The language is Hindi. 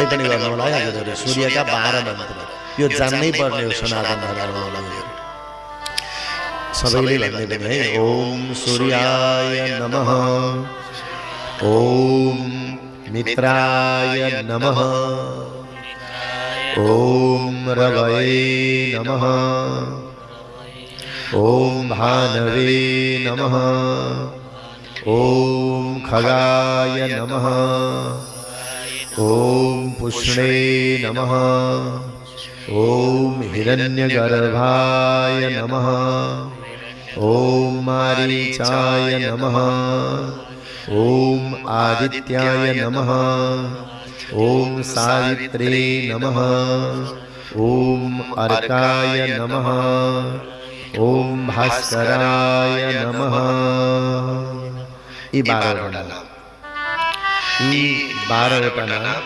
जान्नै पनि गर्नु होला है हजुरहरु। सूर्यका 12 मन्त्र यो जान्नै पर्ने हो सनातन धर्ममा। सबैले भन्ने पनि है ओम सूर्याय नमः, ओम मित्राय नमः, ओम रवये नमः, ओम भानवे नमः, ओम खगाय नमः, ओम पुष्णे नमः, ओम हिरण्यगर्भाय नमः, ओम मारीचाय नमः, ओम आदित्याय नमः, ओम सावित्रे नमः, ओम अर्काय नमः, ओम भास्कराय नमः। ई 12 वटा नाम